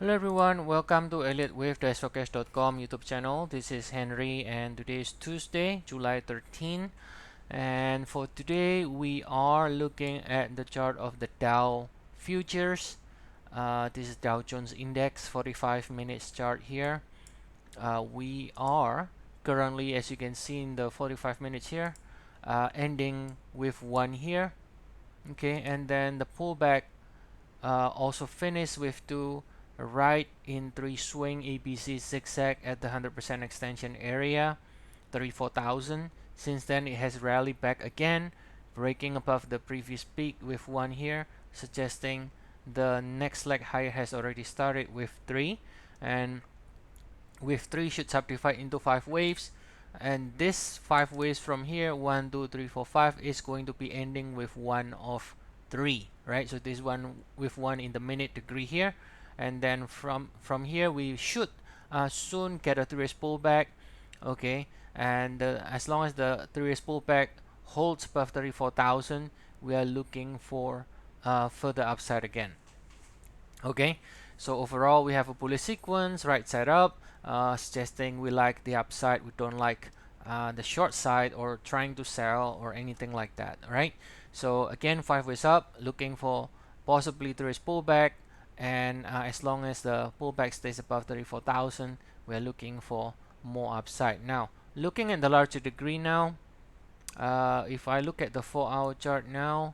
Hello everyone, welcome to Elliott Wave Forex.com YouTube channel. This is Henry and today is Tuesday, July 13. And for today, we are looking at the chart of the Dow futures. This is Dow Jones Index 45 minutes chart here. We are currently, as you can see in the 45 minutes here, ending with one here. Okay, and then the pullback also finished with two right in three swing ABC zigzag at the 100% extension area 34,000. Since then it has rallied back again, breaking above the previous peak with one here, suggesting the next leg higher has already started with three, and with three should subdivide into five waves, and this five waves from here 1 2 3 4 5 is going to be ending with one of three, right? So this one with one in the minute degree here, and then from here we should soon get a 3S pullback. Okay, and as long as the 3S pullback holds above 34,000, we are looking for further upside again. Okay, so overall we have a bullish sequence, right side up, suggesting we like the upside, we don't like the short side or trying to sell or anything like that. All right, so again, five ways up, looking for possibly there is pullback, and as long as the pullback stays above 34,000, we're looking for more upside. Now looking at the larger degree now, if I look at the 4-hour chart now,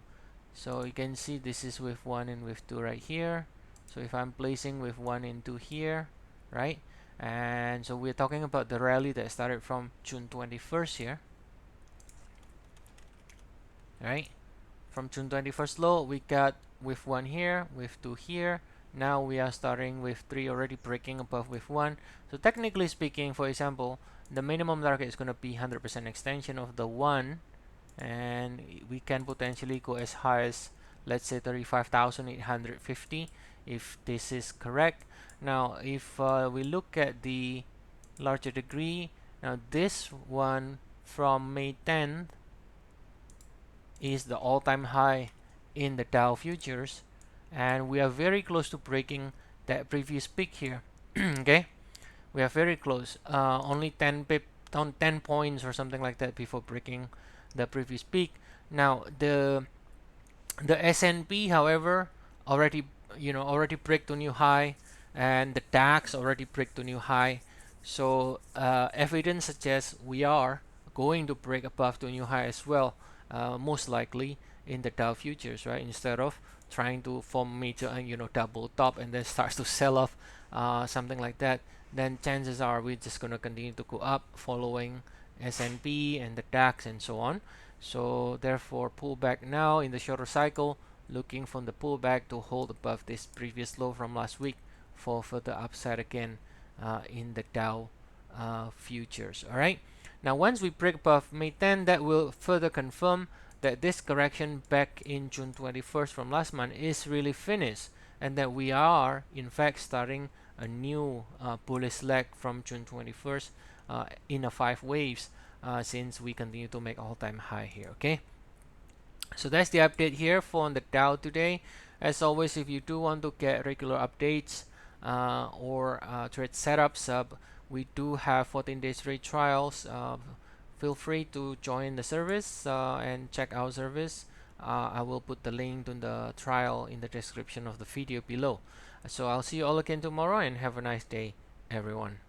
so you can see this is with 1 and with 2 right here. So if I'm placing with 1 and 2 here, right? And so we're talking about the rally that started from June 21st here, right? From June 21st low, we got with 1 here, with 2 here. Now we are starting with 3 already breaking above with 1. So technically speaking, for example, the minimum target is going to be 100% extension of the 1, and we can potentially go as high as, let's say, 35,850 if this is correct. Now if we look at the larger degree, now this one from May 10th is the all-time high in the Dow futures, and we are very close to breaking that previous peak here. Okay, we are very close, only 10 points or something like that before breaking the previous peak. Now the S&P, however, already break to new high, and the DAX already break to new high. So evidence suggests we are going to break above to new high as well, most likely in the Dow futures, right? Instead of trying to form major double top and then starts to sell off, something like that, then chances are we're just going to continue to go up following S&P and the DAX and so on. So therefore, pullback now in the shorter cycle, looking from the pullback to hold above this previous low from last week for further upside again in the Dow futures. All right, now once we break above May 10, that will further confirm that this correction back in June 21st from last month is really finished, and that we are in fact starting a new bullish leg from June 21st in a 5 waves, since we continue to make all-time high here. Okay, so that's the update here for the Dow today. As always, if you do want to get regular updates or trade setups, we do have 14 days free trials. Feel free to join the service and check our service. I will put the link to the trial in the description of the video below. So I'll see you all again tomorrow, and have a nice day, everyone.